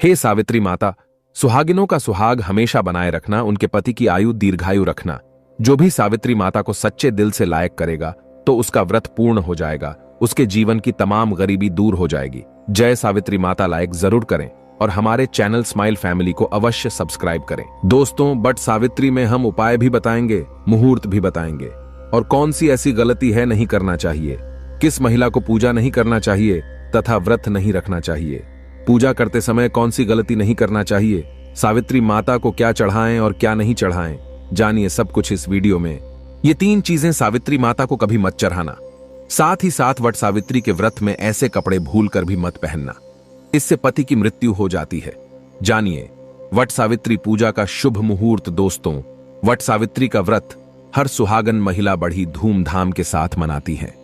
हे सावित्री माता, सुहागिनों का सुहाग हमेशा बनाए रखना, उनके पति की आयु दीर्घायु रखना। जो भी सावित्री माता को सच्चे दिल से लायक करेगा तो उसका व्रत पूर्ण हो जाएगा, उसके जीवन की तमाम गरीबी दूर हो जाएगी। जय सावित्री माता लायक जरूर करें और हमारे चैनल स्माइल फैमिली को अवश्य सब्सक्राइब करें। दोस्तों, बट सावित्री में हम उपाय भी बताएंगे, मुहूर्त भी बताएंगे और कौन सी ऐसी गलती है नहीं करना चाहिए, किस महिला को पूजा नहीं करना चाहिए तथा व्रत नहीं रखना चाहिए, पूजा करते समय कौन सी गलती नहीं करना चाहिए, सावित्री माता को क्या चढ़ाएं और क्या नहीं चढ़ाएं, जानिए सब कुछ इस वीडियो में। ये 3 चीजें सावित्री माता को कभी मत चढ़ाना। साथ ही साथ वट सावित्री के व्रत में ऐसे कपड़े भूल कर भी मत पहनना, इससे पति की मृत्यु हो जाती है। जानिए वट सावित्री पूजा का शुभ मुहूर्त। दोस्तों, वट सावित्री का व्रत हर सुहागन महिला बड़ी धूमधाम के साथ मनाती है।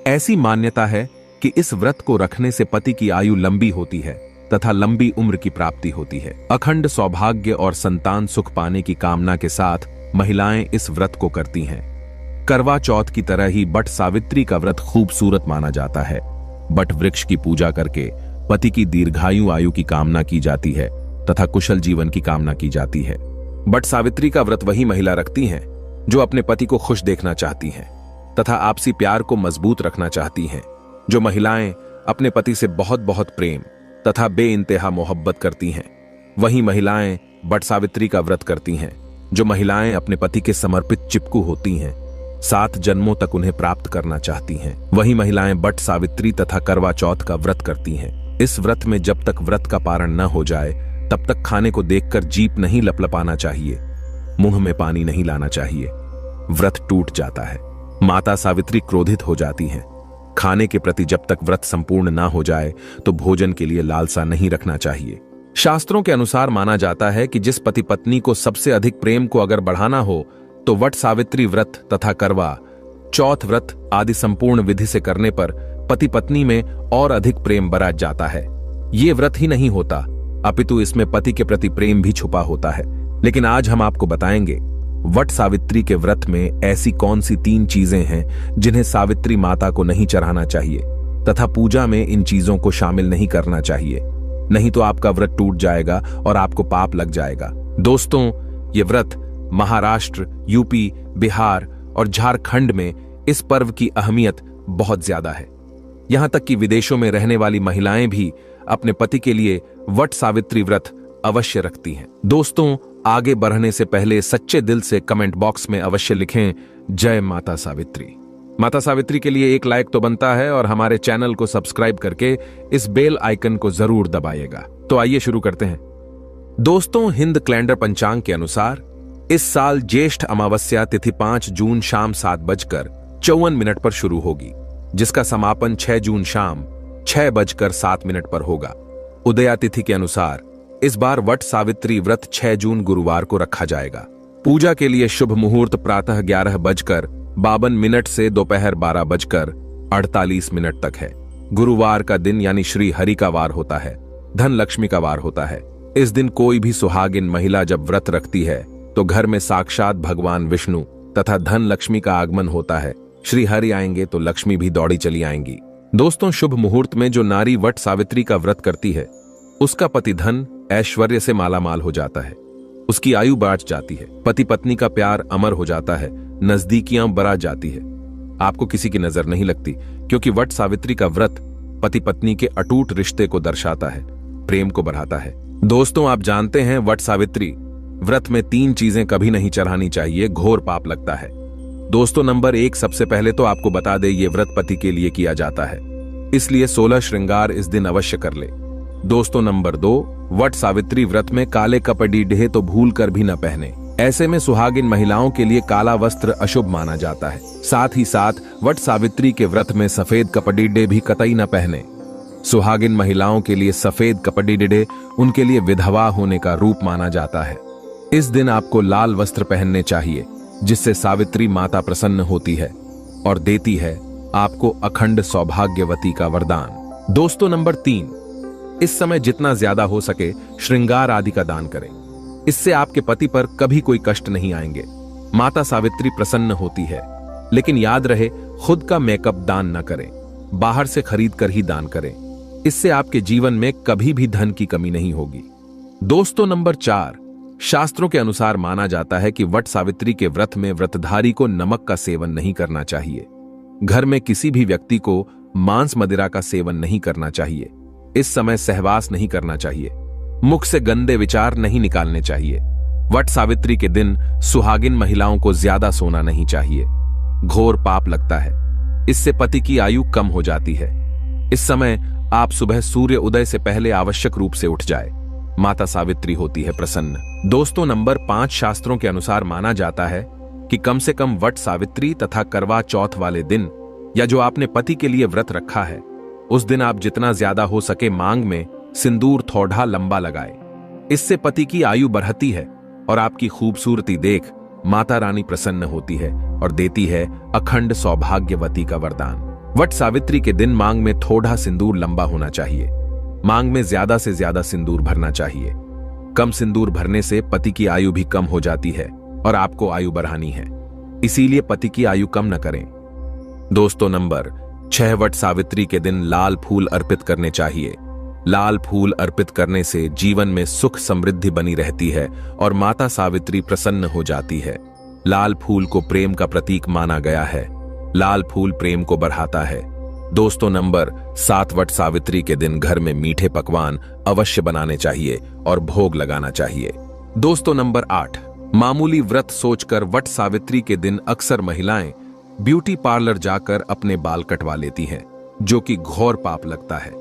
ऐसी मान्यता है कि इस व्रत को रखने से पति की आयु लंबी होती है तथा लंबी उम्र की प्राप्ति होती है। अखंड सौभाग्य और संतान सुख पाने की कामना के साथ महिलाएं इस व्रत को करती हैं। करवा चौथ की तरह ही बट सावित्री का व्रत खूबसूरत माना जाता है। बट वृक्ष की पूजा करके पति की दीर्घायु आयु की कामना की जाती है तथा कुशल जीवन की कामना की जाती है। बट सावित्री का व्रत वही महिला रखती हैं जो अपने पति को खुश देखना चाहती हैं तथा आपसी प्यार को मजबूत रखना चाहती हैं। जो महिलाएं अपने पति से बहुत बहुत प्रेम तथा बेइंतहा मोहब्बत करती हैं, वही महिलाएं बट सावित्री का व्रत करती हैं। जो महिलाएं अपने पति के समर्पित चिपकू होती हैं, 7 जन्मों तक उन्हें प्राप्त करना चाहती हैं, वही महिलाएं बट सावित्री तथा करवा चौथ का व्रत करती हैं। इस व्रत में जब तक व्रत का पारण न हो जाए तब तक खाने को देखकर जीभ नहीं लपलपाना चाहिए, मुंह में पानी नहीं लाना चाहिए। व्रत टूट जाता है। माता सावित्री क्रोधित हो जाती हैं। खाने के प्रति जब तक व्रत संपूर्ण ना हो जाए तो भोजन के लिए लालसा नहीं रखना चाहिए। शास्त्रों के अनुसार माना जाता है कि जिस पति पत्नी को सबसे अधिक प्रेम को अगर बढ़ाना हो तो वट सावित्री व्रत तथा करवा चौथ व्रत आदि संपूर्ण विधि से करने पर पति पत्नी में और अधिक प्रेम बरत जाता है। ये व्रत ही नहीं होता अपितु इसमें पति के प्रति प्रेम भी छुपा होता है। लेकिन आज हम आपको बताएंगे वट सावित्री के व्रत में ऐसी कौन सी 3 चीजें हैं जिन्हें सावित्री माता को नहीं चढ़ाना चाहिए तथा पूजा में इन चीजों को शामिल नहीं करना चाहिए, नहीं तो आपका व्रत टूट जाएगा और आपको पाप लग जाएगा। दोस्तों, ये व्रत महाराष्ट्र, यूपी, बिहार और झारखंड में इस पर्व की अहमियत बहुत ज्यादा है। यहां तक कि विदेशों में रहने वाली महिलाएं भी अपने पति के लिए वट सावित्री व्रत अवश्य रखती हैं। दोस्तों, आगे बढ़ने से पहले सच्चे दिल से कमेंट बॉक्स में अवश्य लिखें जय माता सावित्री। माता सावित्री के लिए एक लाइक तो बनता है और हमारे चैनल को सब्सक्राइब करके इस बेल आइकन को जरूर दबाइएगा। तो आइए शुरू करते हैं। दोस्तों, हिंद कैलेंडर पंचांग के अनुसार इस साल ज्येष्ठ अमावस्या तिथि 5 जून शाम 7:54 पर शुरू होगी, जिसका समापन 6 जून शाम 6:07 पर होगा। उदया तिथि के अनुसार इस बार वट सावित्री व्रत 6 जून गुरुवार को रखा जाएगा। पूजा के लिए शुभ मुहूर्त प्रातः 11:52 से दोपहर 12:48 तक है। गुरुवार का दिन यानी श्री हरि का वार होता है, धन लक्ष्मी का वार होता है। इस दिन कोई भी सुहागिन महिला जब व्रत रखती है तो घर में साक्षात भगवान विष्णु तथा धन लक्ष्मी का आगमन होता है। श्री हरि आएंगे तो लक्ष्मी भी दौड़ी चली आएंगी। दोस्तों, शुभ मुहूर्त में जो नारी वट सावित्री का व्रत करती है उसका पति धन ऐश्वर्य से मालामाल हो जाता है, उसकी आयु बढ़ जाती है, पति पत्नी का प्यार अमर हो जाता है, नजदीकियां बढ़ जाती है। आपको किसी की नजर नहीं लगती क्योंकि वट सावित्री का व्रत पति पत्नी के अटूट रिश्ते को दर्शाता है, प्रेम को बढ़ाता है। दोस्तों, आप जानते हैं वट सावित्री व्रत में 3 चीजें कभी नहीं चढ़ानी चाहिए, घोर पाप लगता है। दोस्तों, नंबर 1, सबसे पहले तो आपको बता दे ये व्रत पति के लिए किया जाता है, इसलिए 16 श्रृंगार इस दिन अवश्य कर ले। दोस्तों, नंबर 2, वट सावित्री व्रत में काले कपड़े तो भूल कर भी न पहने। ऐसे में सुहागिन महिलाओं के लिए काला वस्त्र अशुभ माना जाता है। साथ ही साथ वट सावित्री के व्रत में सफेद कपड़े भी कतई न पहने। सुहागिन महिलाओं के लिए सफेद कपड़े उनके लिए विधवा होने का रूप माना जाता है। इस दिन आपको लाल वस्त्र पहनने चाहिए, जिससे सावित्री माता प्रसन्न होती है और देती है आपको अखंड सौभाग्यवती का वरदान। दोस्तों, नंबर 3, इस समय जितना ज्यादा हो सके श्रृंगार आदि का दान करें, इससे आपके पति पर कभी कोई कष्ट नहीं आएंगे। माता सावित्री प्रसन्न होती है, लेकिन याद रहे खुद का मेकअप दान न करें, बाहर से खरीद कर ही दान करें। इससे आपके जीवन में कभी भी धन की कमी नहीं होगी। दोस्तों नंबर 4, शास्त्रों के अनुसार माना जाता है कि वट सावित्री के व्रत में व्रतधारी को नमक का सेवन नहीं करना चाहिए। घर में किसी भी व्यक्ति को मांस मदिरा का सेवन नहीं करना चाहिए। इस समय सहवास नहीं करना चाहिए। मुख से गंदे विचार नहीं निकालने चाहिए। वट सावित्री के दिन सुहागिन महिलाओं को ज्यादा सोना नहीं चाहिए। घोर पाप लगता है। इससे पति की आयु कम हो जाती है। इस समय आप सुबह सूर्य उदय से पहले आवश्यक रूप से उठ जाए। माता सावित्री होती है प्रसन्न। दोस्तों नंबर 5, शास्त्रों के अनुसार माना जाता है कि कम से कम वट सावित्री तथा करवा चौथ वाले दिन या जो आपने पति के लिए व्रत रखा है उस दिन आप जितना ज्यादा हो सके मांग में सिंदूर थोड़ा लंबा लगाए। इससे पति की आयु बढ़ती है और आपकी खूबसूरती देख माता रानी प्रसन्न होती है और देती है अखंड सौभाग्यवती का वरदान। वट सावित्री के दिन मांग में थोड़ा सिंदूर लंबा होना चाहिए। मांग में ज्यादा से ज्यादा सिंदूर भरना चाहिए। कम सिंदूर भरने से पति की आयु भी कम हो जाती है और आपको आयु बढ़ानी है, इसीलिए पति की आयु कम न करें। दोस्तों नंबर 6, वट सावित्री के दिन लाल फूल अर्पित करने चाहिए। लाल फूल अर्पित करने से जीवन में सुख समृद्धि बनी रहती है और माता सावित्री प्रसन्न हो जाती है। लाल फूल को प्रेम का प्रतीक माना गया है। लाल फूल प्रेम को बढ़ाता है। दोस्तों नंबर 7, वट सावित्री के दिन घर में मीठे पकवान अवश्य बनाने चाहिए और भोग लगाना चाहिए। दोस्तों नंबर 8, मामूली व्रत सोचकर वट सावित्री के दिन अक्सर महिलाएं ब्यूटी पार्लर जाकर अपने बाल कटवा लेती हैं, जो कि घोर पाप लगता है।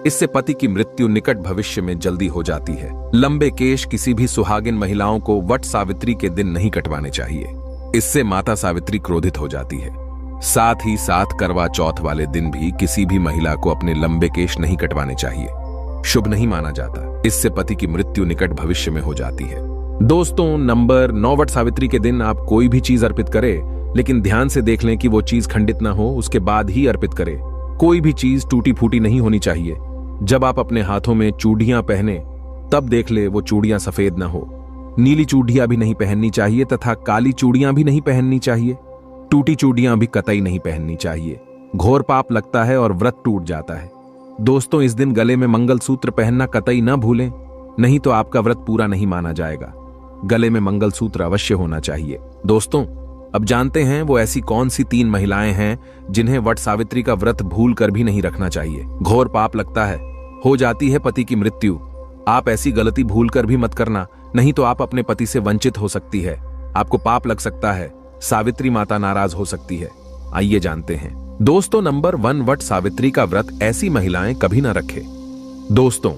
इससे पति की मृत्यु निकट भविष्य में जल्दी हो जाती है। लंबे केश किसी भी सुहागिन महिलाओं को वट सावित्री के दिन नहीं कटवाने चाहिए। इससे माता सावित्री क्रोधित हो जाती है। साथ ही साथ करवा चौथ वाले दिन भी किसी भी महिला को अपने लंबे केश नहीं कटवाने चाहिए। शुभ नहीं माना जाता। इससे पति की मृत्यु निकट भविष्य में हो जाती है। दोस्तों नंबर 9, वट सावित्री के दिन आप कोई भी चीज अर्पित करें, लेकिन ध्यान से देख लें कि वो चीज खंडित ना हो, उसके बाद ही अर्पित करें। कोई भी चीज टूटी फूटी नहीं होनी चाहिए। जब आप अपने हाथों में चूड़ियां पहने तब देख ले वो चूड़ियां सफेद ना हो। नीली चूड़ियां भी नहीं पहननी चाहिए तथा काली चूड़ियां भी नहीं पहननी चाहिए। टूटी चूड़ियां भी कतई नहीं पहननी चाहिए। घोर पाप लगता है और व्रत टूट जाता है। दोस्तों इस दिन गले में मंगलसूत्र पहनना कतई ना भूलें, नहीं तो आपका व्रत पूरा नहीं माना जाएगा। गले में मंगलसूत्र अवश्य होना चाहिए। दोस्तों अब जानते हैं वो ऐसी कौन सी 3 महिलाएं हैं जिन्हें वट सावित्री का व्रत भूल कर भी नहीं रखना चाहिए। घोर पाप लगता है, हो जाती है पति की मृत्यु। आप ऐसी गलती भूल कर भी मत करना, नहीं तो आप अपने पति से वंचित हो सकती है। आपको पाप लग सकता है। सावित्री माता नाराज हो सकती है। आइए जानते हैं। दोस्तों नंबर 1, वट सावित्री का व्रत ऐसी महिलाएं कभी ना रखें। दोस्तों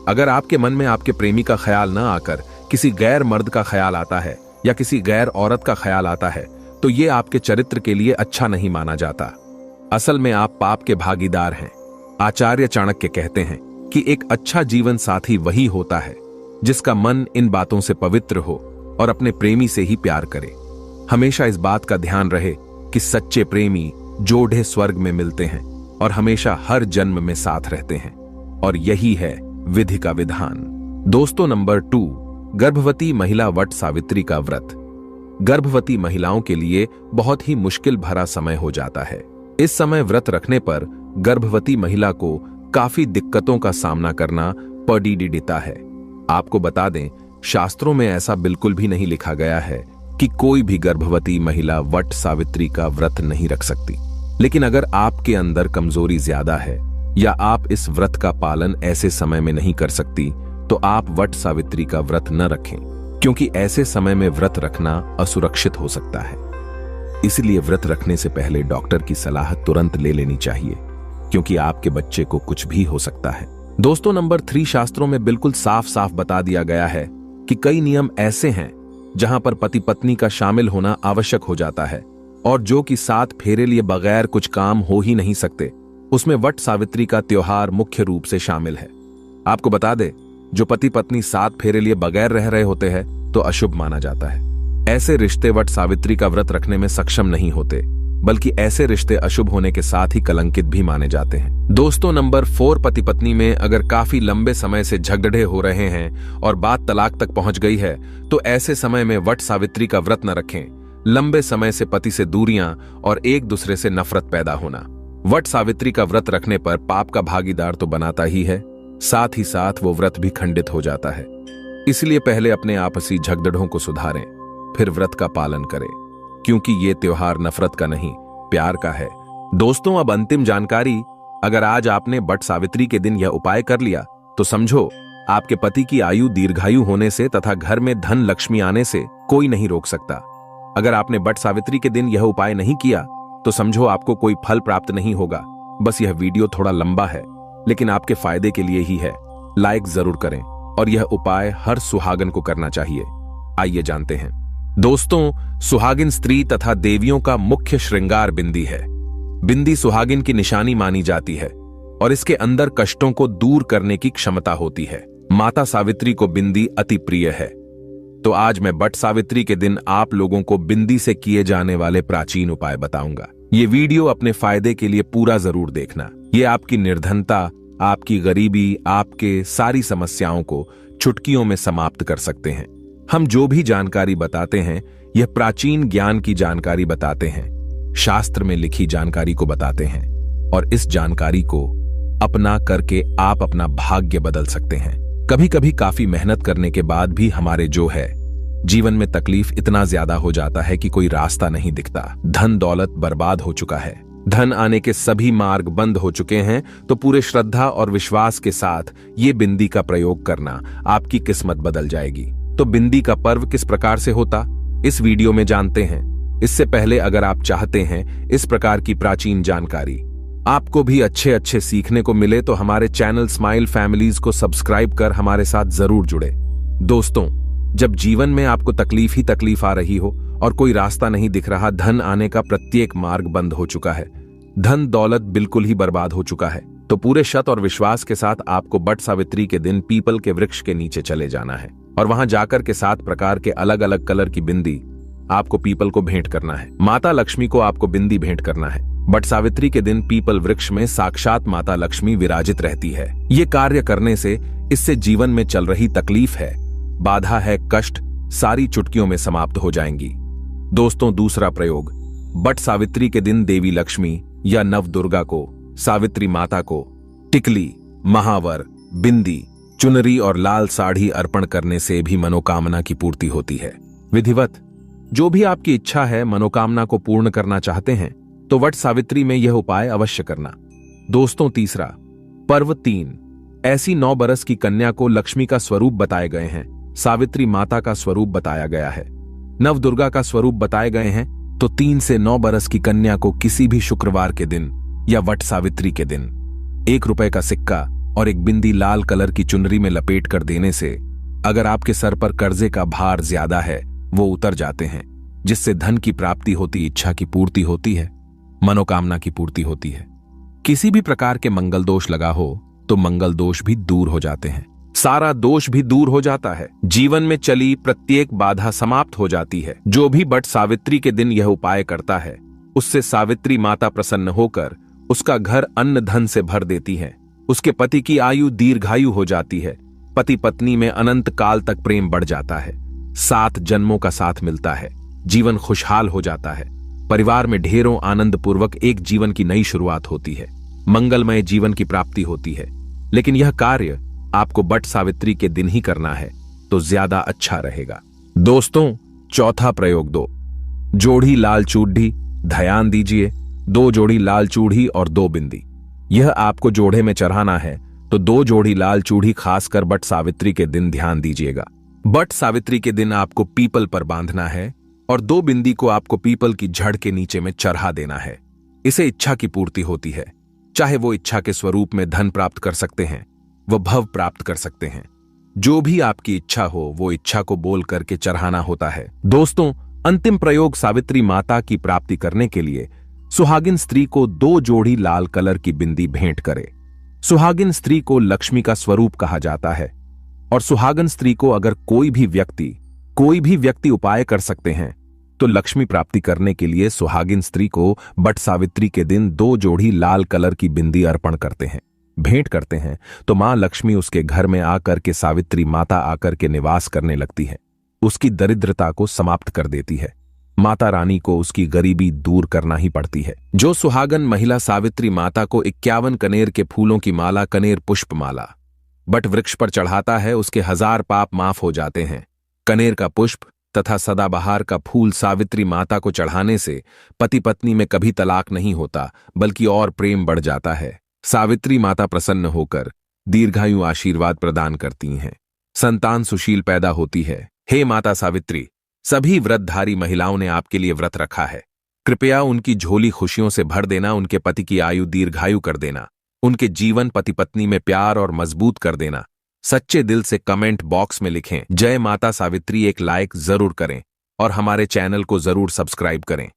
अगर आपके मन में आपके प्रेमी का ख्याल न आकर किसी गैर मर्द का ख्याल आता है या किसी गैर औरत का ख्याल आता है तो ये आपके चरित्र के लिए अच्छा नहीं माना जाता। असल में आप पाप के भागीदार हैं। आचार्य चाणक्य कहते हैं कि एक अच्छा जीवन साथी वही होता है जिसका मन इन बातों से पवित्र हो और अपने प्रेमी से ही प्यार करे। हमेशा इस बात का ध्यान रहे कि सच्चे प्रेमी जोड़े स्वर्ग में मिलते हैं और हमेशा हर जन्म में साथ रहते हैं, और यही है विधि का विधान। दोस्तों नंबर 2, गर्भवती महिला वट सावित्री का व्रत। गर्भवती महिलाओं के लिए बहुत ही मुश्किल भरा समय हो जाता है। इस समय व्रत रखने पर गर्भवती महिला को काफी दिक्कतों का सामना करना पड़ता है। आपको बता दें, शास्त्रों में ऐसा बिल्कुल भी नहीं लिखा गया है कि कोई भी गर्भवती महिला वट सावित्री का व्रत नहीं रख सकती। लेकिन अगर आपके अंदर कमजोरी ज्यादा है या आप इस व्रत का पालन ऐसे समय में नहीं कर सकती तो आप वट सावित्री का व्रत न रखें, क्योंकि ऐसे समय में व्रत रखना असुरक्षित हो सकता है। इसलिए व्रत रखने से पहले डॉक्टर की सलाह तुरंत ले लेनी चाहिए, क्योंकि आपके बच्चे को कुछ भी हो सकता है। दोस्तों नंबर 3, शास्त्रों में बिल्कुल साफ साफ बता दिया गया है कि कई नियम ऐसे हैं जहां पर पति पत्नी का शामिल होना आवश्यक हो जाता है और जो कि 7 फेरे लिए बगैर कुछ काम हो ही नहीं सकते। उसमें वट सावित्री का त्योहार मुख्य रूप से शामिल है। आपको बता दे, जो पति पत्नी 7 फेरे लिए बगैर रह रहे होते हैं तो अशुभ माना जाता है। ऐसे रिश्ते वट सावित्री का व्रत रखने में सक्षम नहीं होते, बल्कि ऐसे रिश्ते अशुभ होने के साथ ही कलंकित भी माने जाते हैं। दोस्तों नंबर 4, पति पत्नी में अगर काफी लंबे समय से झगड़े हो रहे हैं और बात तलाक तक पहुंच गई है तो ऐसे समय में वट सावित्री का व्रत न रखें। लंबे समय से पति से दूरियां और एक दूसरे से नफरत पैदा होना, वट सावित्री का व्रत रखने पर पाप का भागीदार तो बनाता ही है, साथ ही साथ वो व्रत भी खंडित हो जाता है। इसलिए पहले अपने आपसी झगड़ों को सुधारें, फिर व्रत का पालन करें, क्योंकि ये त्योहार नफरत का नहीं, प्यार का है। दोस्तों, अब अंतिम जानकारी। अगर आज आपने वट सावित्री के दिन यह उपाय कर लिया तो समझो आपके पति की आयु दीर्घायु होने से तथा घर में धन लक्ष्मी आने से कोई नहीं रोक सकता। अगर आपने वट सावित्री के दिन यह उपाय नहीं किया तो समझो आपको कोई फल प्राप्त नहीं होगा। बस यह वीडियो थोड़ा लंबा है, लेकिन आपके फायदे के लिए ही है। लाइक जरूर करें और यह उपाय हर सुहागन को करना चाहिए। आइए जानते हैं। दोस्तों, सुहागिन स्त्री तथा देवियों का मुख्य श्रृंगार बिंदी है। बिंदी सुहागिन की निशानी मानी जाती है और इसके अंदर कष्टों को दूर करने की क्षमता होती है। माता सावित्री को बिंदी अति प्रिय है। तो आज मैं वट सावित्री के दिन आप लोगों को बिंदी से किए जाने वाले प्राचीन उपाय बताऊंगा। ये वीडियो अपने फायदे के लिए पूरा जरूर देखना। ये आपकी निर्धनता, आपकी गरीबी, आपके सारी समस्याओं को चुटकियों में समाप्त कर सकते हैं। हम जो भी जानकारी बताते हैं यह प्राचीन ज्ञान की जानकारी बताते हैं, शास्त्र में लिखी जानकारी को बताते हैं, और इस जानकारी को अपना करके आप अपना भाग्य बदल सकते हैं। कभी कभी काफी मेहनत करने के बाद भी हमारे जो है जीवन में तकलीफ इतना ज्यादा हो जाता है कि कोई रास्ता नहीं दिखता। धन दौलत बर्बाद हो चुका है, धन आने के सभी मार्ग बंद हो चुके हैं। तो पूरे श्रद्धा और विश्वास के साथ ये बिंदी का प्रयोग करना, आपकी किस्मत बदल जाएगी। तो बिंदी का पर्व किस प्रकार से होता, इस वीडियो में जानते हैं। इससे पहले अगर आप चाहते हैं इस प्रकार की प्राचीन जानकारी आपको भी अच्छे सीखने को मिले तो हमारे चैनल स्माइल फैमिलीज को सब्सक्राइब कर हमारे साथ जरूर जुड़े। दोस्तों, जब जीवन में आपको तकलीफ ही तकलीफ आ रही हो और कोई रास्ता नहीं दिख रहा, धन आने का प्रत्येक मार्ग बंद हो चुका है, धन दौलत बिल्कुल ही बर्बाद हो चुका है, तो पूरे शत और विश्वास के साथ आपको वट सावित्री के दिन पीपल के वृक्ष के नीचे चले जाना है और वहां जाकर के 7 प्रकार के अलग अलग कलर की बिंदी आपको पीपल को भेंट करना है। माता लक्ष्मी को आपको बिंदी भेंट करना है। वट सावित्री के दिन पीपल वृक्ष में साक्षात माता लक्ष्मी विराजित रहती है। ये कार्य करने से इससे जीवन में चल रही तकलीफ है, बाधा है, कष्ट सारी चुटकियों में समाप्त हो जाएंगी। दोस्तों, दूसरा प्रयोग, वट सावित्री के दिन देवी लक्ष्मी या नव दुर्गा को, सावित्री माता को टिकली, महावर, बिंदी, चुनरी और लाल साड़ी अर्पण करने से भी मनोकामना की पूर्ति होती है। विधिवत जो भी आपकी इच्छा है, मनोकामना को पूर्ण करना चाहते हैं तो वट सावित्री में यह उपाय अवश्य करना। दोस्तों, तीसरा पर्व 3, ऐसी 9 बरस की कन्या को लक्ष्मी का स्वरूप बताए गए हैं, सावित्री माता का स्वरूप बताया गया है, नव दुर्गा का स्वरूप बताए गए हैं। तो 3 से 9 बरस की कन्या को किसी भी शुक्रवार के दिन या वट सावित्री के दिन 1 रुपए का सिक्का और एक बिंदी लाल कलर की चुनरी में लपेट कर देने से अगर आपके सर पर कर्जे का भार ज्यादा है वो उतर जाते हैं, जिससे धन की प्राप्ति होती, इच्छा की पूर्ति होती है, मनोकामना की पूर्ति होती है। किसी भी प्रकार के मंगल दोष लगा हो तो मंगल दोष भी दूर हो जाते हैं, सारा दोष भी दूर हो जाता है, जीवन में चली प्रत्येक बाधा समाप्त हो जाती है। जो भी वट सावित्री के दिन यह उपाय करता है उससे सावित्री माता प्रसन्न होकर उसका घर अन्न धन से भर देती है, उसके पति की आयु दीर्घायु हो जाती है, पति पत्नी में अनंत काल तक प्रेम बढ़ जाता है, 7 जन्मों का साथ मिलता है, जीवन खुशहाल हो जाता है, परिवार में ढेरों आनंद पूर्वक एक जीवन की नई शुरुआत होती है, मंगलमय जीवन की प्राप्ति होती है। लेकिन यह कार्य आपको वट सावित्री के दिन ही करना है तो ज्यादा अच्छा रहेगा। दोस्तों, चौथा प्रयोग 2, जोड़ी लाल चूड़ी। ध्यान दीजिए, 2 जोड़ी लाल चूड़ी और 2 बिंदी, यह आपको जोड़े में चढ़ाना है। तो 2 जोड़ी लाल चूड़ी खासकर वट सावित्री के दिन ध्यान दीजिएगा। वट सावित्री के दिन आपको पीपल पर बांधना है और 2 बिंदी को आपको पीपल की जड़ के नीचे में चढ़ा देना है। इसे इच्छा की पूर्ति होती है, चाहे वो इच्छा के स्वरूप में धन प्राप्त कर सकते हैं, वह भव प्राप्त कर सकते हैं, जो भी आपकी इच्छा हो वो इच्छा को बोल करके चढ़ाना होता है। दोस्तों, अंतिम प्रयोग, सावित्री माता की प्राप्ति करने के लिए सुहागिन स्त्री को 2 जोड़ी लाल कलर की बिंदी भेंट करे। सुहागिन स्त्री को लक्ष्मी का स्वरूप कहा जाता है और सुहागन स्त्री को अगर कोई भी व्यक्ति उपाय कर सकते हैं तो लक्ष्मी प्राप्ति करने के लिए सुहागिन स्त्री को वट सावित्री के दिन 2 जोड़ी लाल कलर की बिंदी अर्पण करते हैं, भेंट करते हैं, तो मां लक्ष्मी उसके घर में आकर के, सावित्री माता आकर के निवास करने लगती है, उसकी दरिद्रता को समाप्त कर देती है। माता रानी को उसकी गरीबी दूर करना ही पड़ती है। जो सुहागन महिला सावित्री माता को 51 कनेर के फूलों की माला, कनेर पुष्प माला, बट वृक्ष पर चढ़ाता है, उसके 1000 पाप माफ हो जाते हैं। कनेर का पुष्प तथा सदाबहार का फूल सावित्री माता को चढ़ाने से पति पत्नी में कभी तलाक नहीं होता, बल्कि और प्रेम बढ़ जाता है। सावित्री माता प्रसन्न होकर दीर्घायु आशीर्वाद प्रदान करती हैं, संतान सुशील पैदा होती है। हे माता सावित्री, सभी व्रतधारी महिलाओं ने आपके लिए व्रत रखा है। कृपया उनकी झोली खुशियों से भर देना, उनके पति की आयु दीर्घायु कर देना, उनके जीवन पति पत्नी में प्यार और मजबूत कर देना। सच्चे दिल से कमेंट बॉक्स में लिखें जय माता सावित्री, एक लाइक जरूर करें और हमारे चैनल को जरूर सब्सक्राइब करें।